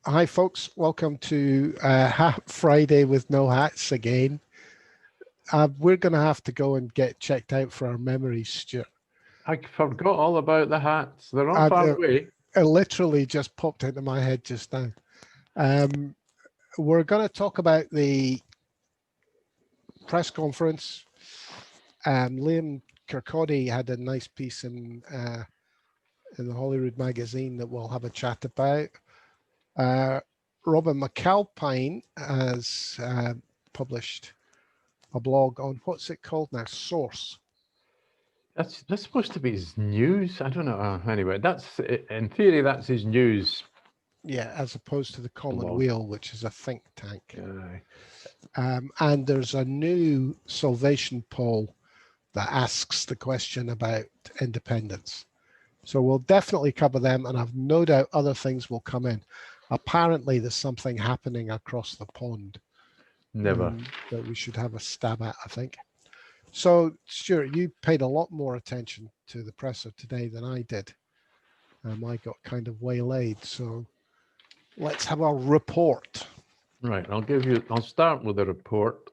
Hi, folks. Welcome to Friday with no hats again. We're going to have to go and get checked out for our memories, Stuart. I forgot all about the hats. They're not far away. It literally just popped into my head just now. We're going to talk about the press conference. Liam Kirkcaldy had a nice piece in the Holyrood Magazine that we'll have a chat about. Robin McAlpine has published a blog on what's it called now? Source. That's supposed to be his news. I don't know. Anyway, that's in theory that's his news. Yeah, as opposed to the Commonweal, which is a think tank. And there's a new Salvation poll that asks the question about independence. So we'll definitely cover them, and I've no doubt other things will come in. Apparently, there's something happening across the pond. Never. That we should have a stab at, I think. So, Stuart, you paid a lot more attention to the presser today than I did. I got kind of waylaid. So let's have a report. Right. I'll start with the report.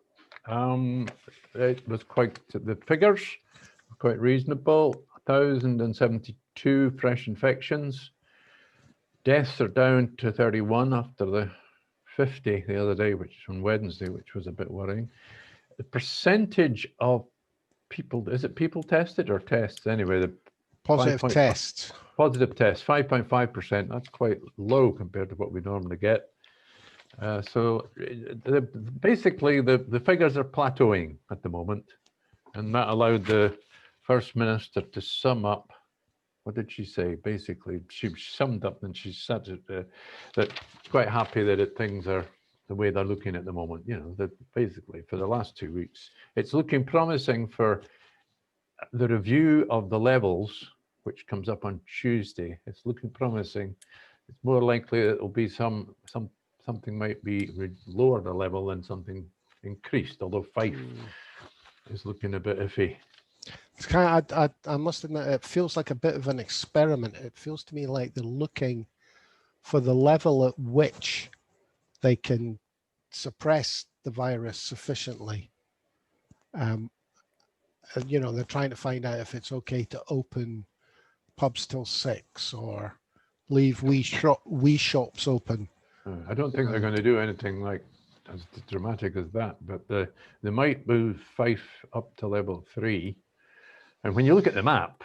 It was the figures were quite reasonable. 1,072 fresh infections. Deaths are down to 31 after the 50 the other day, which on Wednesday, which was a bit worrying. The percentage of people, is it people tested or tests? Anyway, the positive tests. Positive tests, 5.5%. That's quite low compared to what we normally get. So basically, the figures are plateauing at the moment. And that allowed the First Minister to sum up. What did she say? Basically, she summed up and she said that quite happy that things are the way they're looking at the moment. You know, that basically for the last 2 weeks, it's looking promising for the review of the levels, which comes up on Tuesday. It's looking promising. It's more likely that it'll be something might be lower the level than something increased, although Fife is looking a bit iffy. It's kind of, I must admit, it feels like a bit of an experiment. It feels to me like they're looking for the level at which they can suppress the virus sufficiently. You know, they're trying to find out if it's okay to open pubs till 6 or leave wee shops open. I don't think they're going to do anything like as dramatic as that, but they might move Fife up to level 3. And when you look at the map,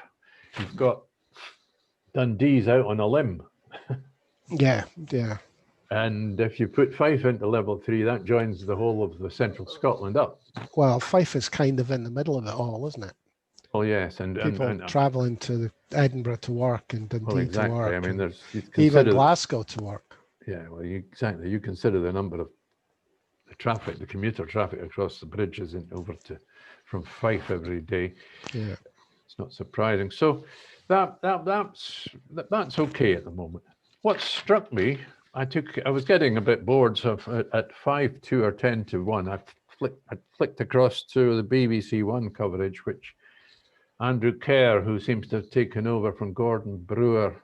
you've got Dundee's out on a limb. Yeah. And if you put Fife into level 3, that joins the whole of the central Scotland up. Well, Fife is kind of in the middle of it all, isn't it? Oh yes, and people travelling to Edinburgh to work and Dundee to work. I mean, there's even Glasgow to work. Yeah, well, exactly. You consider the number of the traffic, the commuter traffic across the bridges and over from Fife every day. Yeah, it's not surprising. So that's okay at the moment. What struck me, I was getting a bit bored, so at 5-2 or 10-1, I flicked across to the BBC One coverage, which Andrew Kerr, who seems to have taken over from Gordon Brewer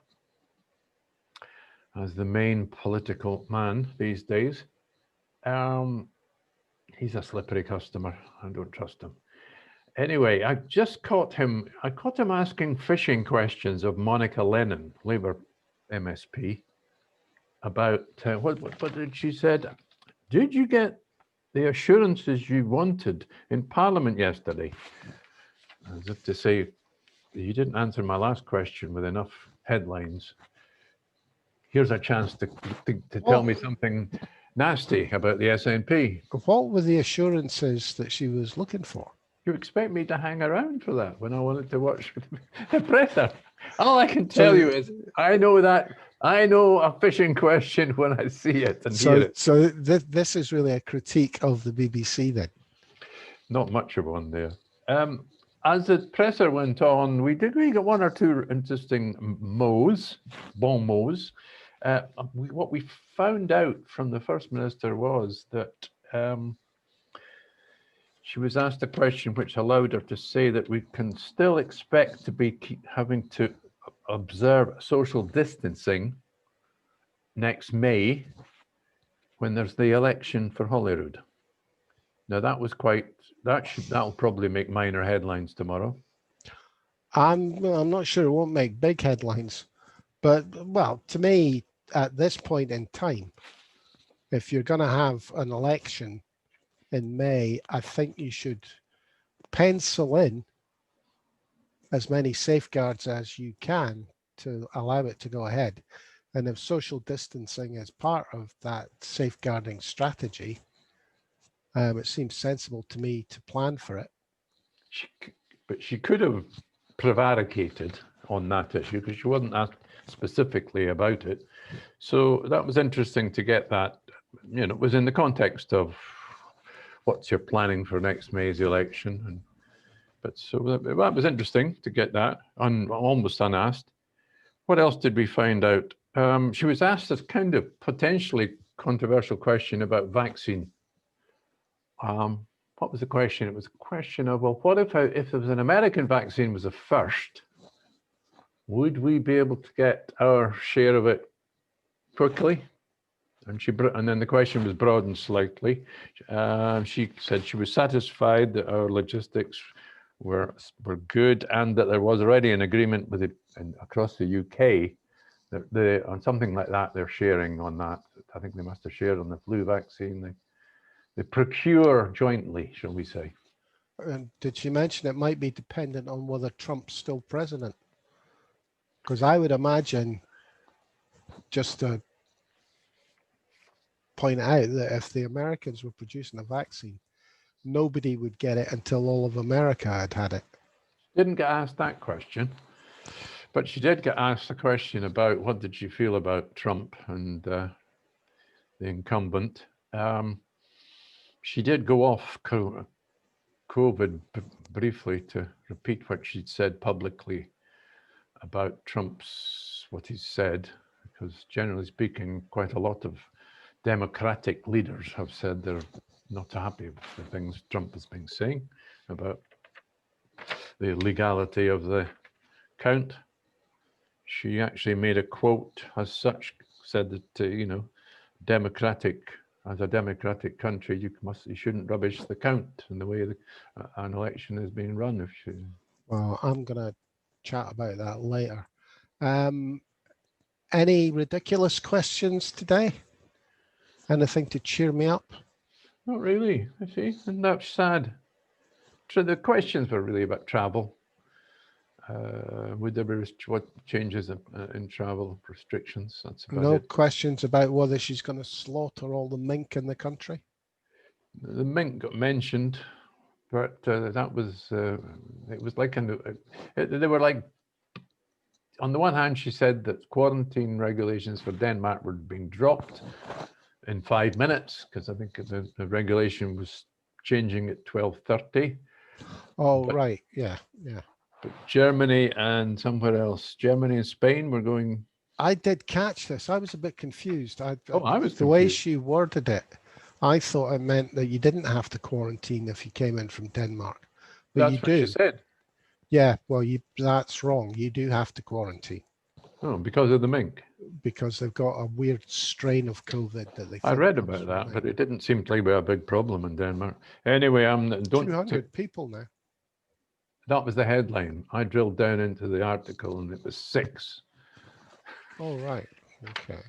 as the main political man these days. He's a slippery customer. I don't trust him. Anyway, I caught him asking fishing questions of Monica Lennon, Labour MSP, about what did she said? Did you get the assurances you wanted in Parliament yesterday? As if to say, you didn't answer my last question with enough headlines. Here's a chance to tell me something nasty about the SNP. What were the assurances that she was looking for? You expect me to hang around for that when I wanted to watch the presser? All I can tell you is I know a fishing question when I see it and hear it. So this is really a critique of the BBC then? Not much of one there. As the presser went on, we got one or two interesting bon mots. What we found out from the First Minister was that she was asked a question which allowed her to say that we can still expect to be having to observe social distancing next May, when there's the election for Holyrood. Now that'll probably make minor headlines tomorrow. I'm not sure it won't make big headlines, but well, to me, at this point in time, if you're going to have an election in May, I think you should pencil in as many safeguards as you can to allow it to go ahead. And if social distancing is part of that safeguarding strategy, it seems sensible to me to plan for it. But she could have prevaricated on that issue because she wasn't asked specifically about it. So that was interesting to get that. It was in the context of what's your planning for next May's election. But so that was interesting to get that almost unasked. What else did we find out? She was asked a kind of potentially controversial question about vaccine. What was the question? It was a question of, well, what if there was an American vaccine was the first, would we be able to get our share of it quickly? And then the question was broadened slightly. She said she was satisfied that our logistics were good and that there was already an agreement with across the UK that on something like that they're sharing on that. I think they must have shared on the flu vaccine. They procure jointly, shall we say. And did she mention it might be dependent on whether Trump's still president? Because I would imagine, just to point out, that if the Americans were producing a vaccine, nobody would get it until all of America had it. Didn't get asked that question, but she did get asked a question about what did she feel about Trump and the incumbent. She did go off COVID briefly to repeat what she'd said publicly about what he's said, because generally speaking, quite a lot of Democratic leaders have said they're not happy with the things Trump has been saying about the legality of the count. She actually made a quote as such, said that, as a democratic country, you shouldn't rubbish the count and the way an election is being run. Well, I'm going to chat about that later. Any ridiculous questions today? Anything to cheer me up? Not really, I see, and that's sad. So the questions were really about travel. Would there be what changes in travel restrictions? That's about no it. Questions about whether she's going to slaughter all the mink in the country? The mink got mentioned, but that was it was like they were like, on the one hand, she said that quarantine regulations for Denmark were being dropped in 5 minutes, because I think the regulation was changing at 12:30. Oh, right, yeah. But Germany and somewhere else, Germany and Spain were going. I did catch this. I was a bit confused. I was confused. The way she worded it, I thought it meant that you didn't have to quarantine if you came in from Denmark. But That's you what do. she said. Yeah, well, that's wrong. You do have to quarantine. Oh, because of the mink? Because they've got a weird strain of COVID that they. I read about that, but it didn't seem to be a big problem in Denmark. Anyway, 200 people now. That was the headline. I drilled down into the article and it was 6. Oh, right. Okay.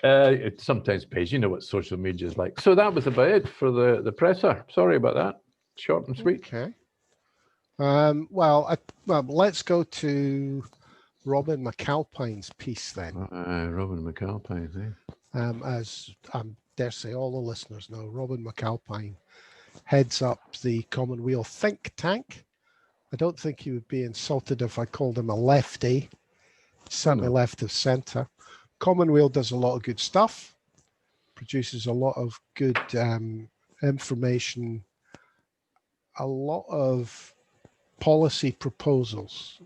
It sometimes pays, you know what social media is like. So that was about it for the presser. Sorry about that. Short and sweet. Okay. Well, let's go to Robin McAlpine's piece then. Robin McAlpine, eh? As I dare say all the listeners know, Robin McAlpine heads up the Commonweal think tank. I don't think he would be insulted if I called him a lefty, certainly left of centre. Commonweal does a lot of good stuff, produces a lot of good information, a lot of policy proposals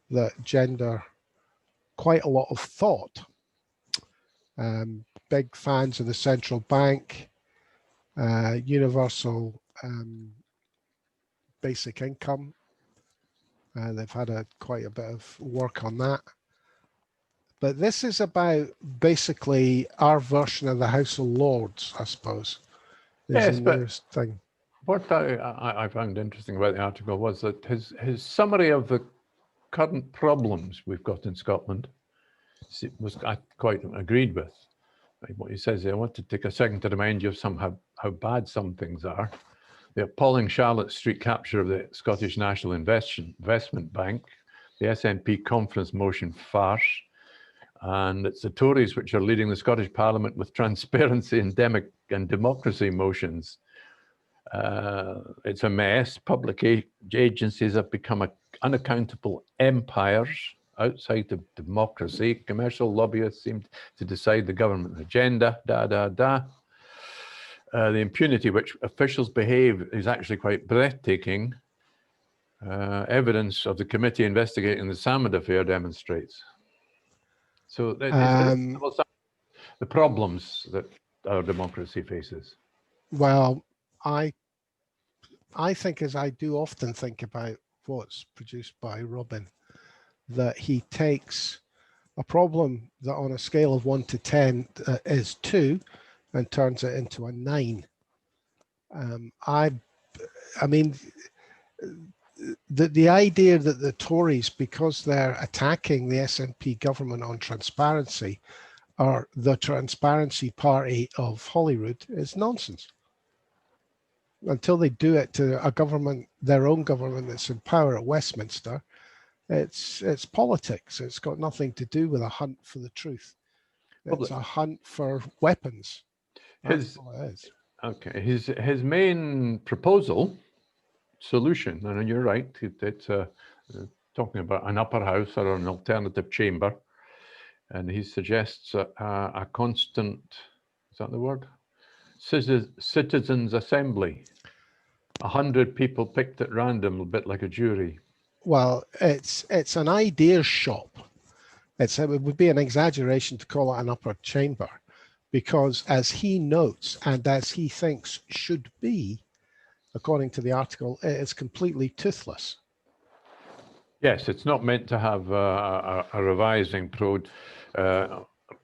that gender quite a lot of thought. Big fans of the central bank, universal basic income. They've had quite a bit of work on that. But this is about basically our version of the House of Lords, I suppose. Yes, The but nearest thing. what I found interesting about the article was that his summary of the current problems we've got in Scotland I quite agreed with. What he says, I want to take a second to remind you of how bad some things are. The appalling Charlotte Street capture of the Scottish National Investment Bank, the SNP conference motion farce, and it's the Tories which are leading the Scottish Parliament with transparency and democracy motions. It's a mess. Public agencies have become unaccountable empires outside of democracy. Commercial lobbyists seem to decide the government agenda, the impunity which officials behave is actually quite breathtaking. Evidence of the committee investigating the Salmond affair demonstrates. So the problems that our democracy faces. Well, I think, as I do often think about what's produced by Robin, that he takes a problem that on a scale of 1 to 10 is 2 and turns it into a 9. I mean, the idea that the Tories, because they're attacking the SNP government on transparency, are the transparency party of Holyrood is nonsense. Until they do it to a government, their own government that's in power at Westminster, it's politics. It's got nothing to do with a hunt for the truth. It's a hunt for weapons. That's all it is. Okay, his main proposal, solution, and you're right, it's talking about an upper house or an alternative chamber, and he suggests a constant, is that the word? Citizens assembly, 100 people picked at random, a bit like a jury. Well, it's an idea shop. It would be an exaggeration to call it an upper chamber, because as he notes and as he thinks should be, according to the article, it is completely toothless. Yes, it's not meant to have a revising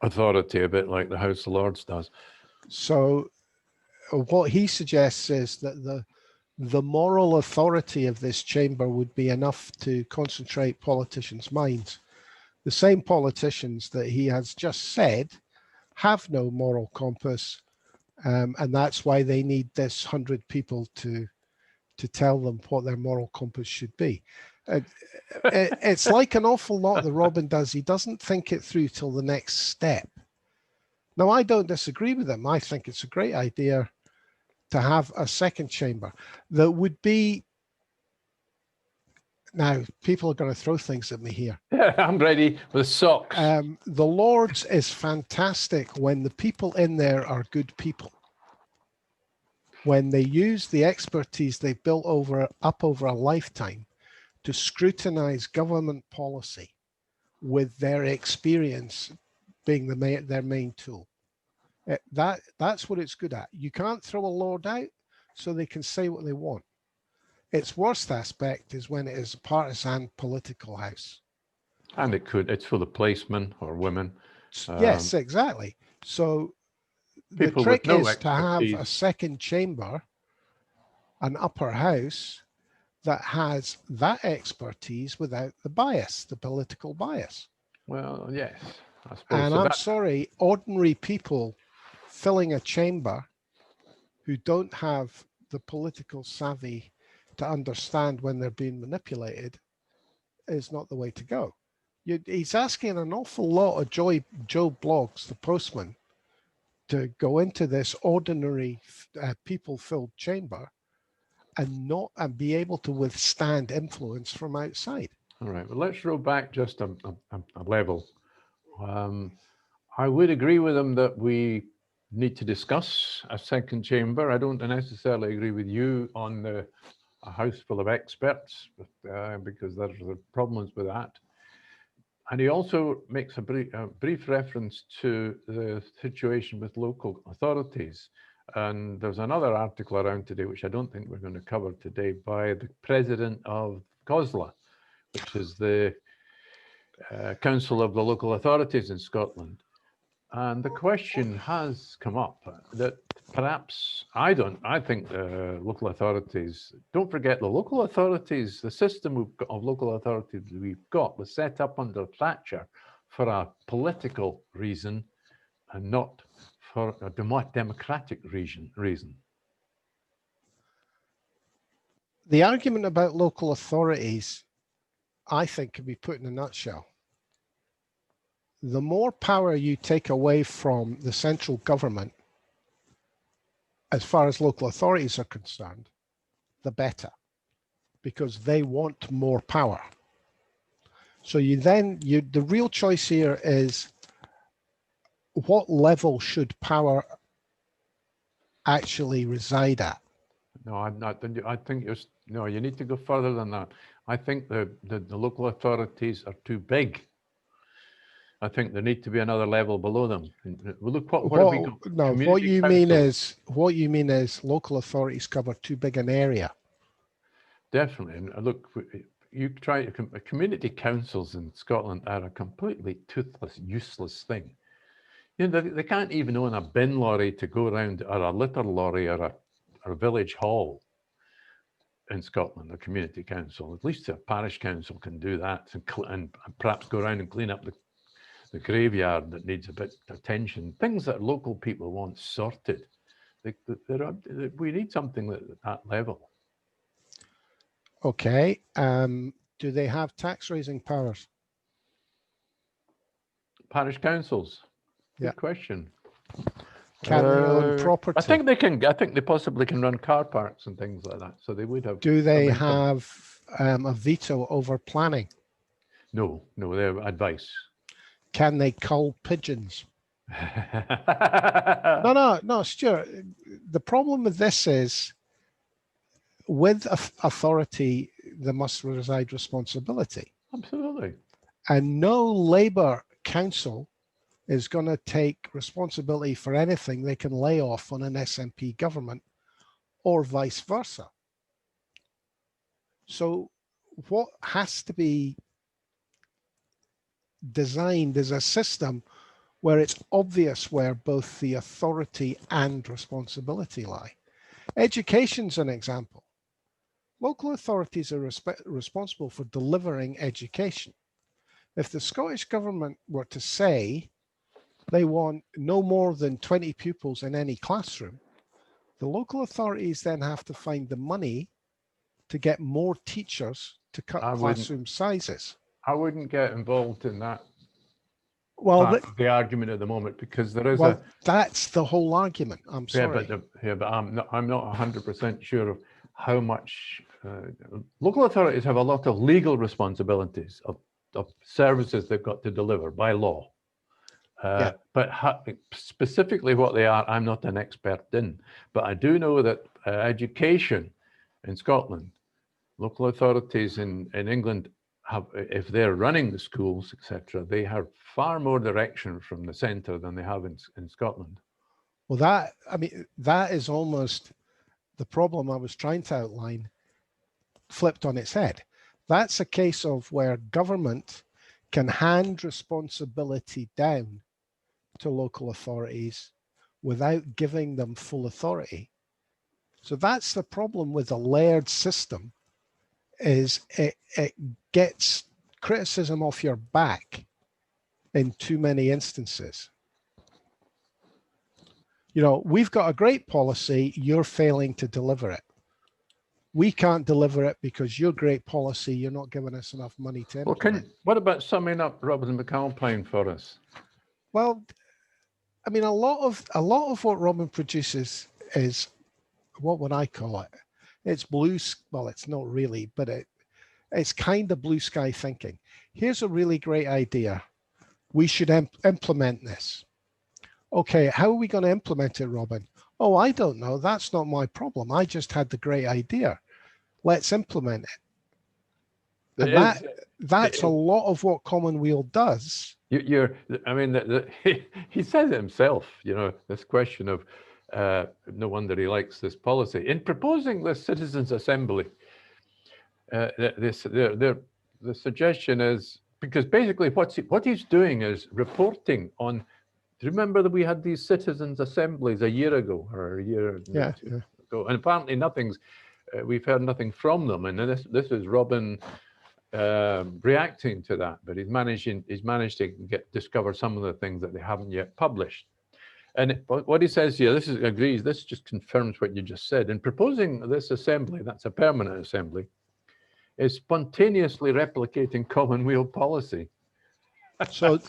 authority, a bit like the House of Lords does. So what he suggests is that the moral authority of this chamber would be enough to concentrate politicians' minds. The same politicians that he has just said have no moral compass, and that's why they need this 100 people to tell them what their moral compass should be. It's like an awful lot that Robin does. He doesn't think it through till the next step. Now, I don't disagree with him. I think it's a great idea to have a second chamber that would be. Now, people are going to throw things at me here. I'm ready with socks. The Lords is fantastic when the people in there are good people. When they use the expertise they've built up over a lifetime to scrutinize government policy with their experience being their main tool. That's what it's good at. You can't throw a Lord out so they can say what they want. Its worst aspect is when it is a partisan political house. And it's full of policemen or women. Yes, exactly. So the trick is to have a second chamber, an upper house that has that expertise without the bias, the political bias. Well, yes, I suppose. And I'm sorry, ordinary people filling a chamber who don't have the political savvy to understand when they're being manipulated is not the way to go. He's asking an awful lot of Joe Bloggs, the postman, to go into this ordinary people-filled chamber and be able to withstand influence from outside. All right, well, let's roll back just a level. I would agree with him that we need to discuss a second chamber. I don't necessarily agree with you on a house full of experts, because there's problems with that. And he also makes a brief reference to the situation with local authorities. And there's another article around today, which I don't think we're going to cover today, by the president of COSLA, which is the Council of the Local Authorities in Scotland. And the question has come up that perhaps, I think local authorities, don't forget the local authorities, the system of local authorities we've got was set up under Thatcher for a political reason and not for a democratic reason. The argument about local authorities, I think, can be put in a nutshell. The more power you take away from the central government, as far as local authorities are concerned, the better, because they want more power. So the real choice here is, what level should power actually reside at? No, I'm not. I think you need to go further than that. I think the local authorities are too big. I think there need to be another level below them. Look, what have we got? No, what you mean is local authorities cover too big an area. Definitely. And look, community councils in Scotland are a completely toothless, useless thing. You know, they can't even own a bin lorry to go around, or a litter lorry, or a village hall in Scotland, a community council. At least a parish council can do that and perhaps go around and clean up the graveyard that needs a bit of attention. Things that local people want sorted. We need something at that level. Okay. Do they have tax raising powers? Parish councils. Good question. Can they own property? I think they can. I think they possibly can run car parks and things like that. So they would have. Do they have a veto over planning? No, they have advice. Can they cull pigeons? No, Stuart. The problem with this is, with authority, there must reside responsibility. Absolutely. And no Labour council is going to take responsibility for anything they can lay off on an SNP government, or vice versa. So what has to be designed is a system where it's obvious where both the authority and responsibility lie. Education's an example. Local authorities are responsible for delivering education. If the Scottish government were to say they want no more than 20 pupils in any classroom, the local authorities then have to find the money to get more teachers to cut classroom sizes. I wouldn't get involved in that. Well, the argument at the moment, because there is that's the whole argument. I'm sorry. But I'm not 100% sure of how much local authorities have a lot of legal responsibilities of services they've got to deliver by law. But specifically what they are, I'm not an expert in. But I do know that education in Scotland, local authorities in England have, if they're running the schools, etc., they have far more direction from the centre than they have in Scotland. Well, that is almost the problem I was trying to outline, flipped on its head. That's a case of where government can hand responsibility down to local authorities without giving them full authority. So that's the problem with a layered system, is it gets criticism off your back in too many instances. You know, we've got a great policy, you're failing to deliver it. We can't deliver it because your great policy, you're not giving us enough money to implement. Well, what about summing up Robin McAlpine for us? Well, I mean, a lot of what Robin produces is, what would I call it? It's well, it's not really, but it's kind of blue sky thinking. Here's a really great idea. We should implement this. Okay, how are we going to implement it, Robin? Oh, I don't know. That's not my problem. I just had the great idea. Let's implement it. And that's a lot of what Commonweal does. He says it himself, you know, this question of, no wonder he likes this policy. In proposing this citizens' assembly, the suggestion is because basically what he's doing is reporting on. Do you remember that we had these citizens' assemblies a year ago or a year or two ago? And apparently nothing's. We've heard nothing from them, and this is Robin reacting to that. But he's managed to discover some of the things that they haven't yet published. And what he says here, this just confirms what you just said. In proposing this assembly, that's a permanent assembly, is spontaneously replicating Commonweal policy. So,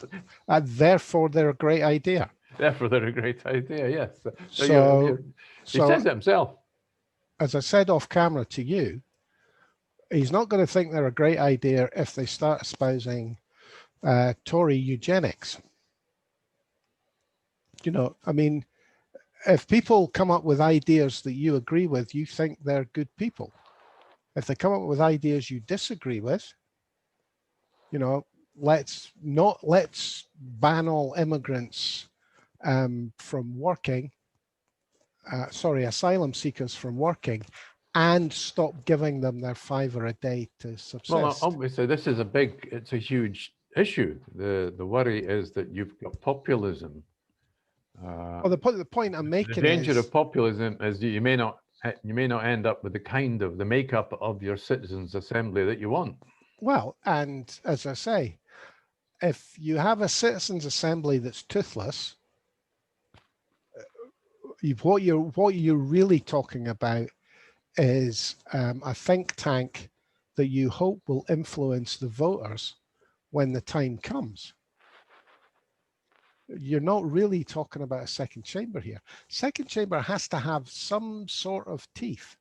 therefore, they're a great idea. Therefore, they're a great idea, yes. So he says it himself. As I said off camera to you, he's not going to think they're a great idea if they start espousing Tory eugenics. You know, I mean, if people come up with ideas that you agree with, you think they're good people. If they come up with ideas you disagree with, you know, let's ban all immigrants from working, asylum seekers from working, and stop giving them their $5 a day to subsist. Well, obviously, it's a huge issue. The worry is that you've got populism. Well, the point I'm making the danger of populism is you may not end up with the makeup of your citizens' assembly that you want. Well, and as I say, if you have a citizens' assembly that's toothless, what you're really talking about is a think tank that you hope will influence the voters when the time comes. You're not really talking about a second chamber here. Second chamber has to have some sort of teeth.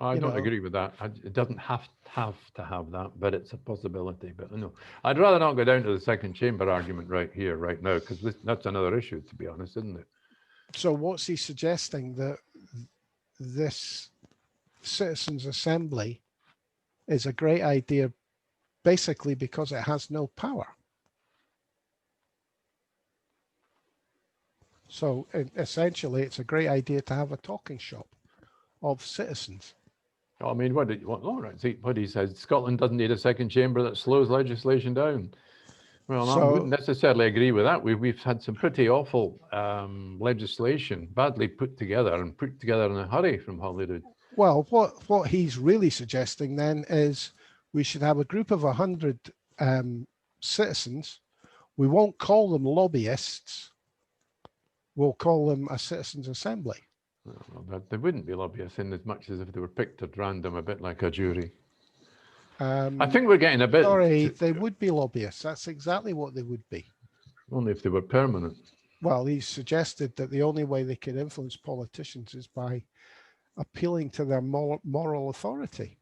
I don't agree with that. It doesn't have to have that, but it's a possibility. But no, I'd rather not go down to the second chamber argument right here, right now, because that's another issue, to be honest, isn't it? So what's he suggesting? That this citizens' assembly is a great idea basically because it has no power. So essentially, it's a great idea to have a talking shop of citizens. I mean, what he says, Scotland doesn't need a second chamber that slows legislation down. Well, I wouldn't necessarily agree with that. We've had some pretty awful legislation, badly put together in a hurry from Holyrood. Well, what he's really suggesting then is we should have a group of 100 citizens. We won't call them lobbyists. We'll call them a citizens' assembly. Well, they wouldn't be lobbyists in as much as if they were picked at random, a bit like a jury. I think we're getting a bit... Sorry, they would be lobbyists. That's exactly what they would be. Only if they were permanent. Well, he suggested that the only way they could influence politicians is by appealing to their moral authority.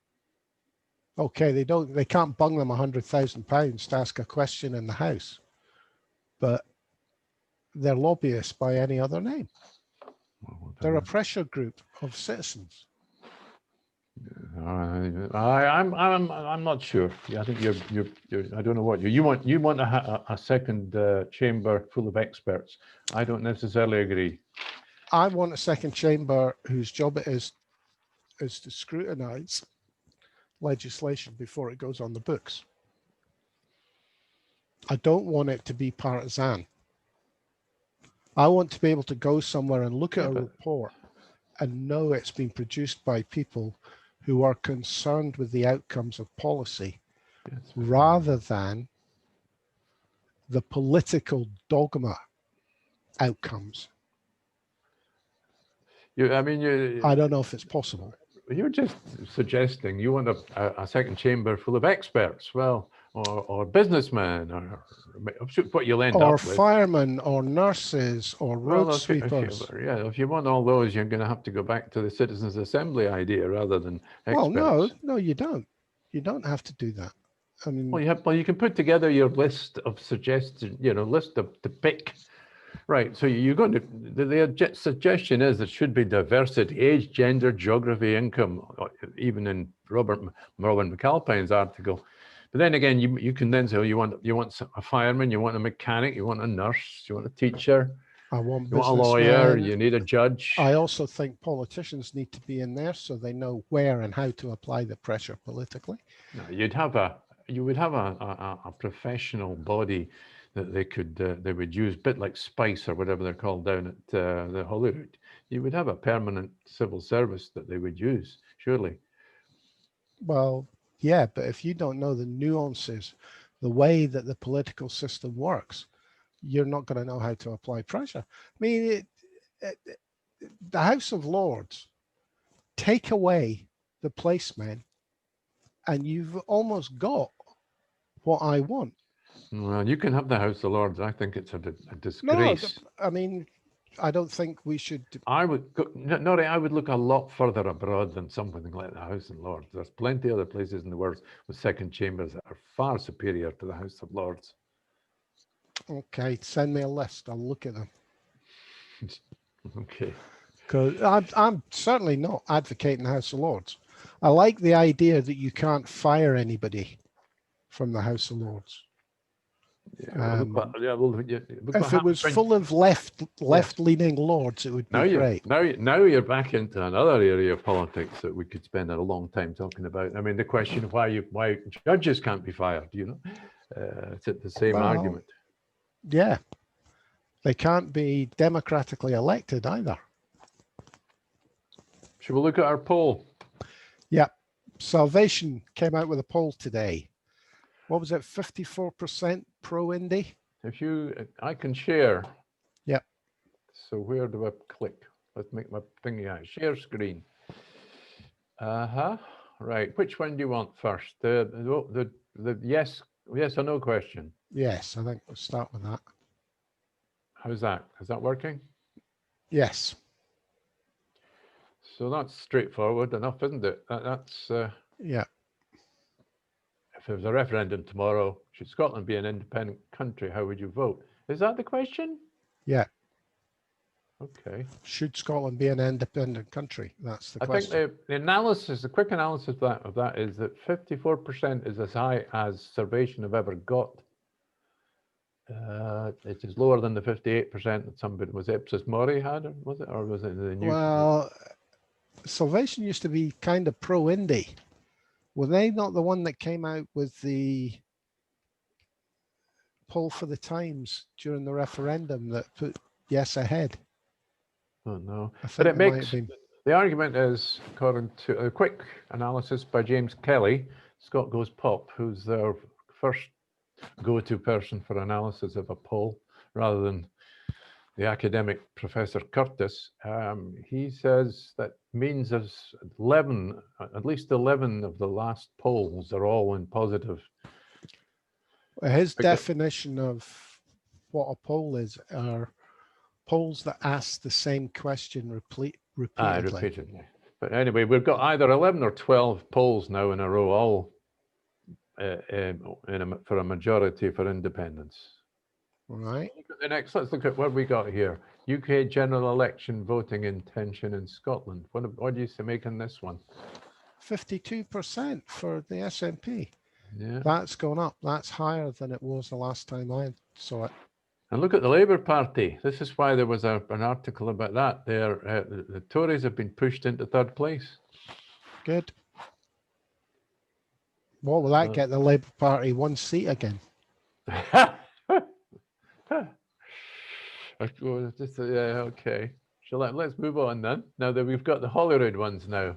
Okay, they can't bung them £100,000 to ask a question in the House, but they're lobbyists by any other name. They're a pressure group of citizens. I'm not sure. I think you're I don't know what you want a second chamber full of experts. I don't necessarily agree. I want a second chamber whose job it is to scrutinize legislation before it goes on the books. I don't want it to be partisan. I want to be able to go somewhere and look at a report and know it's been produced by people who are concerned with the outcomes of policy, rather than the political dogma outcomes. I don't know if it's possible. You're just suggesting you want a second chamber full of experts, or businessmen, or what you'll end up with. Or firemen, or nurses, or road sweepers. If you want all those, you're going to have to go back to the Citizens' Assembly idea rather than experts. Well, no, you don't. You don't have to do that. I mean, you can put together your list of suggestions, list to pick. Right, so you're going to, the suggestion is there should be diversity, age, gender, geography, income, even in Robin McAlpine's article. But then again, you can then say, you want a fireman, you want a mechanic, you want a nurse, you want a teacher, you want a lawyer, you need a judge. I also think politicians need to be in there so they know where and how to apply the pressure politically. No, you'd have you would have a professional body that they would use, a bit like Spice or whatever they're called down at the Holyrood. You would have a permanent civil service that they would use, surely. Well, yeah, but if you don't know the nuances, the way that the political system works, you're not going to know how to apply pressure. I mean, the House of Lords, take away the policemen, and you've almost got what I want. Well, you can have the House of Lords. I think it's a disgrace. No, I mean, I don't think we should. I would go, Norry, I would look a lot further abroad than something like the House of Lords. There's plenty of other places in the world with second chambers that are far superior to the House of Lords. Okay, send me a list. I'll look at them. Okay. Because I'm certainly not advocating the House of Lords. I like the idea that you can't fire anybody from the House of Lords. Yeah, if it was full of left-leaning lords, it would be great. Now you're back into another area of politics that we could spend a long time talking about. I mean, the question of why judges can't be fired, you know, it's the same argument. Yeah, they can't be democratically elected either. Should we look at our poll? Yeah, Salvation came out with a poll today. What was it, 54% pro-Indy? I can share. Yep. So where do I click? Let's make my thingy out. Share screen. Right. Which one do you want first? The yes or no question? Yes, I think we'll start with that. How's that? Is that working? Yes. So that's straightforward enough, isn't it? That's yeah. If there was a referendum tomorrow, should Scotland be an independent country? How would you vote? Is that the question? Yeah. Okay. Should Scotland be an independent country? That's the question. I think the analysis, the quick analysis of that is that 54% is as high as Salvation have ever got. It is lower than the 58% that somebody was Ipsos Mori had, or was it the new? Well, Salvation used to be kind of pro-Indy. Were they not the one that came out with the poll for the Times during the referendum that put yes ahead? Oh no, but it makes the argument is, according to a quick analysis by James Kelly, Scott Goes Pop, who's their first go-to person for analysis of a poll, rather than the academic Professor Curtis. He says that means there's at least 11 of the last polls are all in positive. His definition of what a poll is are polls that ask the same question repeatedly. Repeatedly. But anyway, we've got either 11 or 12 polls now in a row, all for a majority for independence. Right. The next, let's look at what we got here. UK general election voting intention in Scotland. What do you make on this one? 52% for the SNP. Yeah. That's gone up. That's higher than it was the last time I saw it. And look at the Labour Party. This is why there was an article about that. The Tories have been pushed into third place. Good. What will that get the Labour Party? One seat again. Okay. Let's move on then. Now that we've got the Holyrood ones now.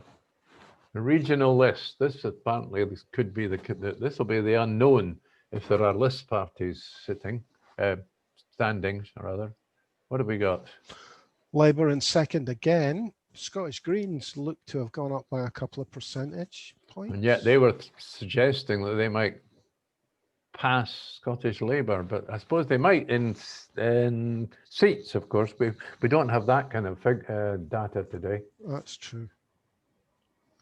The regional list. This apparently could be this will be the unknown if there are list parties standings rather. What have we got? Labour in second again. Scottish Greens look to have gone up by a couple of percentage points. And yet they were suggesting that they might pass Scottish Labour, but I suppose they might in seats. Of course, we don't have that kind of data today. That's true.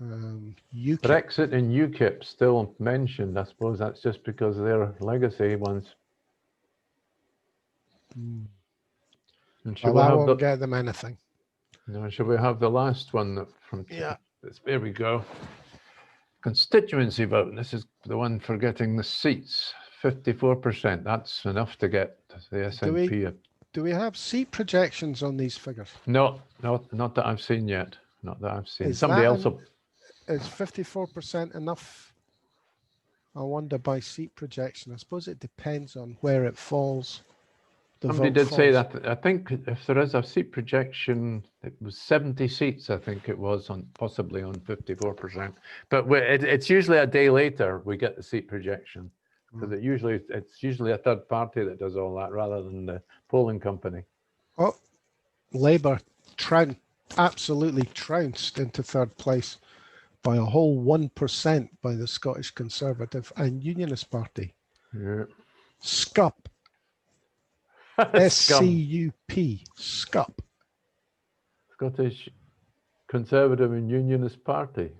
Brexit and UKIP still mentioned. I suppose that's just because they're legacy ones. And well, that won't get them anything. No, should we have the last one from? Yeah. There we go. Constituency vote. This is the one for getting the seats. 54%. That's enough to get the SNP. Do we have seat projections on these figures? No, not that I've seen yet. Not that I've seen. Is 54% enough I wonder by seat projection. I suppose it depends on where it falls. Somebody did say that. I think if there is a seat projection, it was 70 seats, I think it was, on possibly on 54%. But it's usually a day later we get the seat projection, because it's usually a third party that does all that rather than the polling company. Oh, Labour absolutely trounced into third place by a whole 1% by the Scottish Conservative and Unionist Party. Yeah. SCUP. SCUP. SCUP. Scottish Conservative and Unionist Party.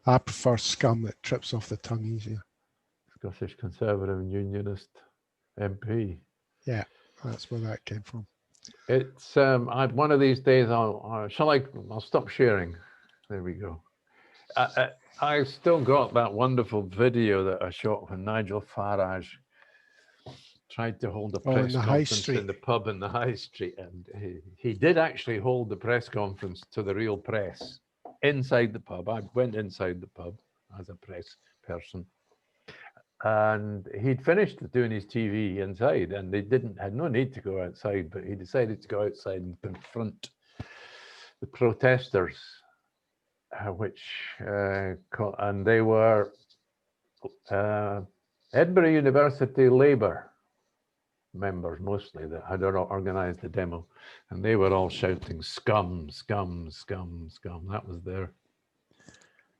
I prefer scum. It trips off the tongue easier. Scottish Conservative and Unionist MP. Yeah, that's where that came from. It's one of these days I'll stop sharing. There we go. I still got that wonderful video that I shot when Nigel Farage tried to hold a press conference in the pub in the High Street, and he did actually hold the press conference to the real press inside the pub. I went inside the pub as a press person, and he'd finished doing his TV inside, and they had no need to go outside, but he decided to go outside and confront the protesters, and they were Edinburgh University Labour members mostly that had organised the demo, and they were all shouting "scum, scum, scum, scum." That was their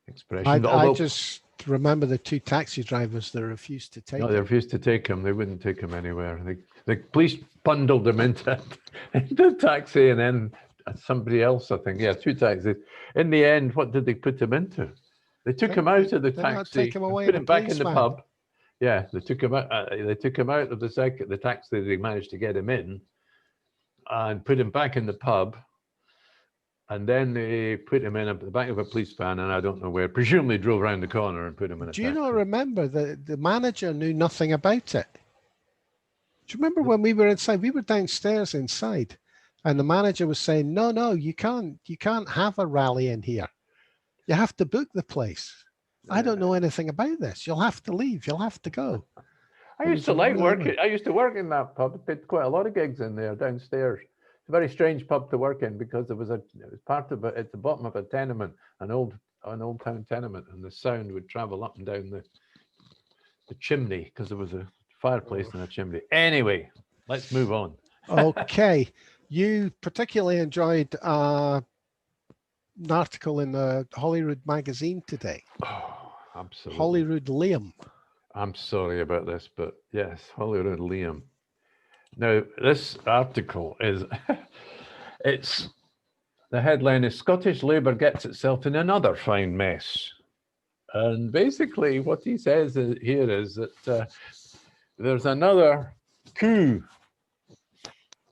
expression. I just remember the two taxi drivers that refused to take. No, they refused to take him. They wouldn't take him anywhere. The police bundled them into the taxi, and then somebody else, I think, two taxis. In the end, what did they put him into? They took him out of the taxi, put him back in the pub. Yeah, they took him out. They took him out of the taxi. They managed to get him in, and put him back in the pub. And then they put him in the back of a police van, and I don't know where. Presumably drove around the corner and put him in a taxi. Do you not remember that the manager knew nothing about it? Do you remember when we were inside? We were downstairs inside, and the manager was saying, "No, you can't have a rally in here. You have to book the place. I don't know anything about this. You'll have to leave. You'll have to go." I used to work in that pub. Did quite a lot of gigs in there downstairs. It's a very strange pub to work in because it was part of it. It's the bottom of a tenement, an old town tenement, and the sound would travel up and down the chimney because there was a fireplace in a chimney. Anyway, let's move on. Okay, you particularly enjoyed an article in the Holyrood Magazine today. Oh, absolutely. Holyrood Liam. I'm sorry about this, but yes, Holyrood Liam. Now, this article is, the headline is "Scottish Labour Gets Itself in Another Fine Mess." And basically what he says here is that there's another coup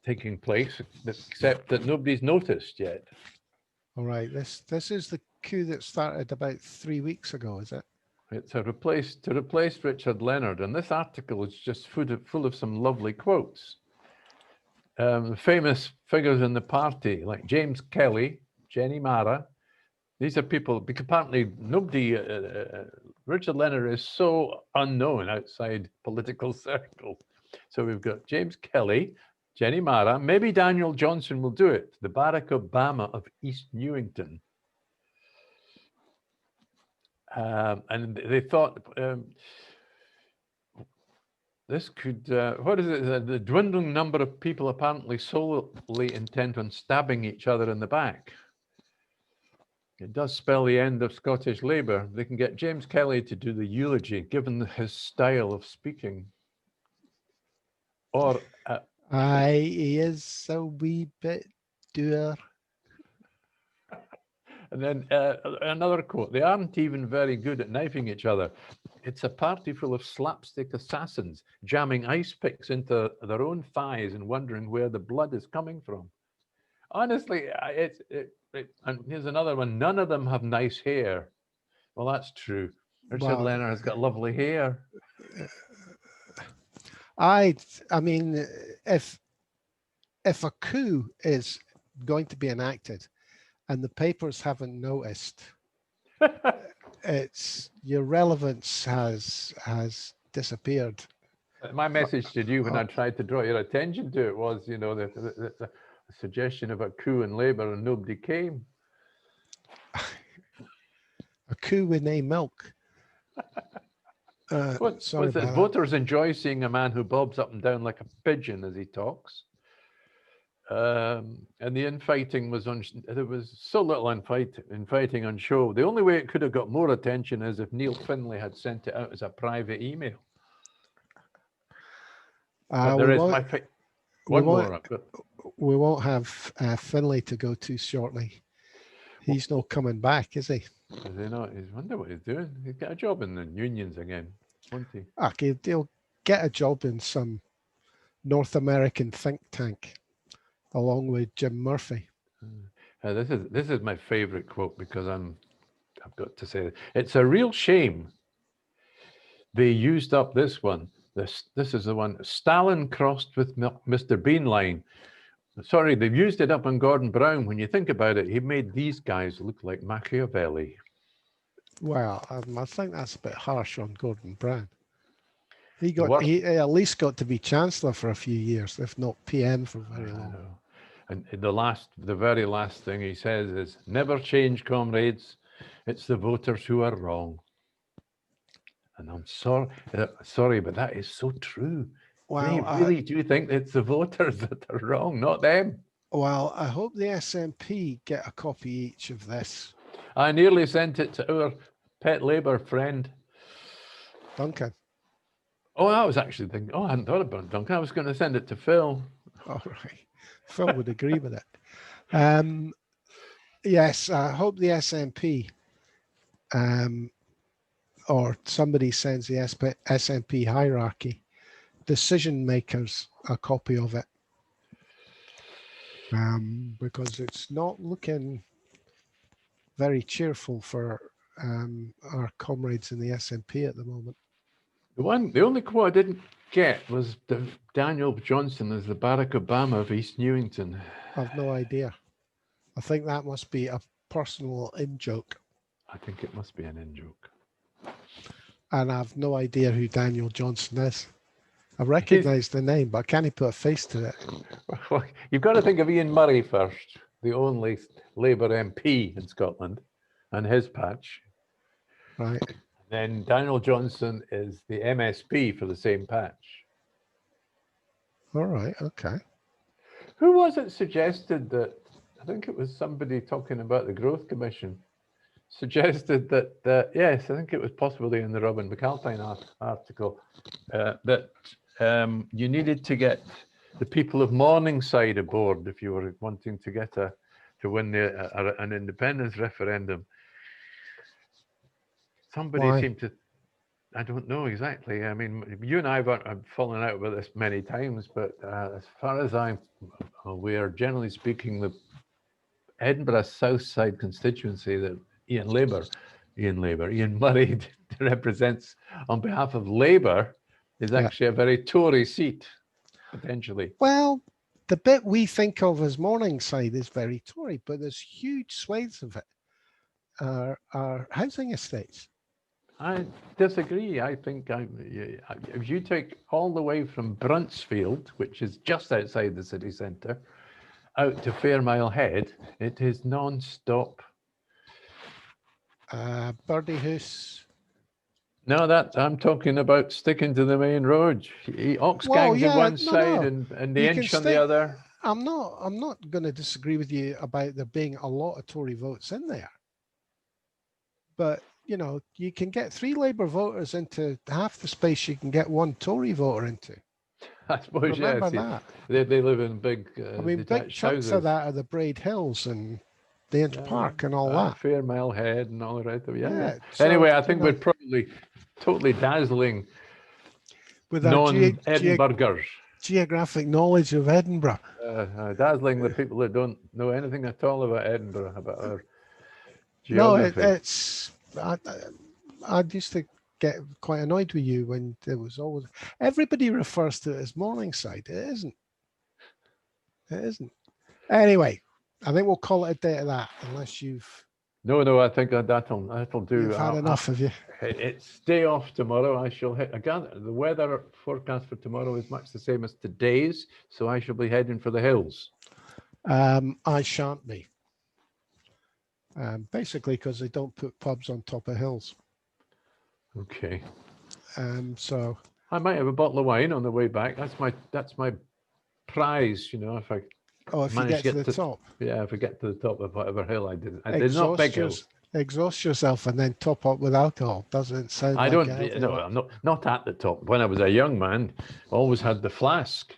taking place, except that nobody's noticed yet. All right, this is the coup that started about 3 weeks ago, is it? It's to replace Richard Leonard, and this article is just full of some lovely quotes. Famous figures in the party like James Kelly, Jenny Mara. These are people, because apparently nobody, Richard Leonard is so unknown outside political circles. So we've got James Kelly, Jenny Mara, maybe Daniel Johnson will do it, the Barack Obama of East Newington. And they thought this could, what is it? The dwindling number of people apparently solely intent on stabbing each other in the back. It does spell the end of Scottish Labour. They can get James Kelly to do the eulogy, given his style of speaking. Or he is a wee bit dour. And then another quote, "They aren't even very good at knifing each other. It's a party full of slapstick assassins jamming ice picks into their own thighs and wondering where the blood is coming from." Honestly, and here's another one. "None of them have nice hair." Well, that's true. Richard Leonard has got lovely hair. I mean, if a coup is going to be enacted and the papers haven't noticed, it's your relevance has disappeared. My message to you when I tried to draw your attention to it was, you know, the suggestion of a coup in Labour, and nobody came. A coup with no milk. Sorry about voters enjoy seeing a man who bobs up and down like a pigeon as he talks. And the infighting was there was so little infighting on show. The only way it could have got more attention is if Neil Findlay had sent it out as a private email. But there is one more. We won't have Finlay to go to shortly. He's not coming back, is he? Is he not? I wonder what he's doing. He's got a job in the unions again, won't he? Okay, he'll get a job in some North American think tank, along with Jim Murphy. This is my favorite quote, because I've got to say it. It's a real shame they used up this one. This is the one, Stalin crossed with Mr. Bean line. Sorry, they've used it up on Gordon Brown. When you think about it, he made these guys look like Machiavelli. Well, I think that's a bit harsh on Gordon Brown. He at least got to be Chancellor for a few years, if not PM for very long. And the very last thing he says is, "Never change, comrades. It's the voters who are wrong." And I'm sorry, but that is so true. Well, they really do think it's the voters that are wrong, not them. Well, I hope the SNP get a copy each of this. I nearly sent it to our pet Labour friend, Duncan. Oh, I was actually thinking, I hadn't thought about Duncan. I was going to send it to Phil. All right. Phil would agree with it. Yes, I hope the SNP or somebody sends the SNP hierarchy, decision makers, a copy of it. Because it's not looking very cheerful for our comrades in the SNP at the moment. The only quote I didn't get was Daniel Johnson as the Barack Obama of East Newington. I've no idea. I think that must be a personal in-joke. I think it must be an in-joke. And I've no idea who Daniel Johnson is. I recognise the name, but I can't put a face to it. Well, you've got to think of Ian Murray first, the only Labour MP in Scotland, and his patch. Right. Then Daniel Johnson is the MSP for the same patch. All right, okay. Who was it suggested that, I think it was somebody talking about the Growth Commission, suggested that, yes, I think it was possibly in the Robin McAlpine article, that you needed to get the people of Morningside aboard if you were wanting to get to win an independence referendum. Somebody seemed to, I don't know exactly. I mean, you and I have fallen out with this many times, but as far as I'm aware, generally speaking, the Edinburgh South Side constituency that Ian Murray represents on behalf of Labour is actually a very Tory seat, potentially. Well, the bit we think of as Morningside is very Tory, but there's huge swathes of it are housing estates. I disagree. I think if you take all the way from Bruntsfield, which is just outside the city centre, out to Fairmile Head, it is non-stop. Birdie House. No, I'm talking about sticking to the main road. Oxgangs on one side and the Inch on the other. I'm not going to disagree with you about there being a lot of Tory votes in there, but you know, you can get 3 Labour voters into half the space you can get 1 Tory voter into. I suppose, remember that. They live in big big chunks of that are the Braid Hills and the Inch Park and all that. Fairmile Head and all the rest of it. Yeah. So, anyway, I think we're probably totally dazzling with non-Edinburghers. Geographic knowledge of Edinburgh. Dazzling the people that don't know anything at all about Edinburgh, about our geography. No, it's... I used to get quite annoyed with you when there was always... Everybody refers to it as Morningside. It isn't. It isn't. Anyway, I think we'll call it a day of that, unless you've... No, I think that'll do. You've had enough, have you? It's day off tomorrow. I shall hit again. The weather forecast for tomorrow is much the same as today's, so I shall be heading for the hills. I shan't be. Basically, because they don't put pubs on top of hills. Okay. So I might have a bottle of wine on the way back. That's my prize, if I. Oh, if you get to the top. Yeah, if I get to the top of whatever hill I did. I did not big hills. Exhaust yourself and then top up with alcohol. Doesn't sound I like don't. No, I'm not at the top. When I was a young man, always had the flask.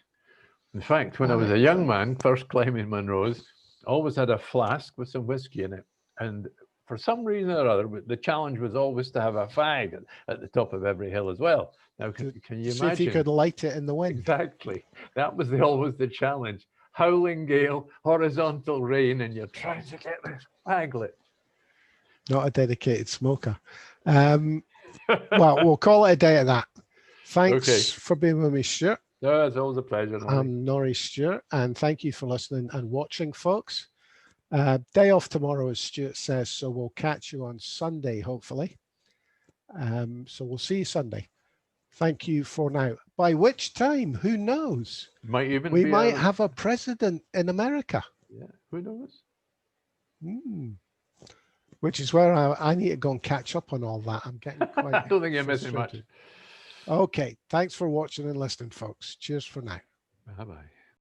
In fact, when I was a young man, first climbing Munros, always had a flask with some whiskey in it. And for some reason or other, the challenge was always to have a fag at the top of every hill as well. Now, can you imagine? See if you could light it in the wind. Exactly. That was always the challenge. Howling gale, horizontal rain, and you're trying to get this fag lit. Not a dedicated smoker. Well, we'll call it a day at that. Thanks for being with me, Stuart. No, it's always a pleasure. I'm Norry Stewart, and thank you for listening and watching, folks. Day off tomorrow, as Stuart says, so we'll catch you on Sunday, hopefully. So we'll see you Sunday. Thank you for now. By which time, who knows? We might have a president in America. Yeah, who knows? Which is where I need to go and catch up on all that. I'm getting quite I don't think you're missing much. Okay, thanks for watching and listening, folks. Cheers for now. Bye-bye.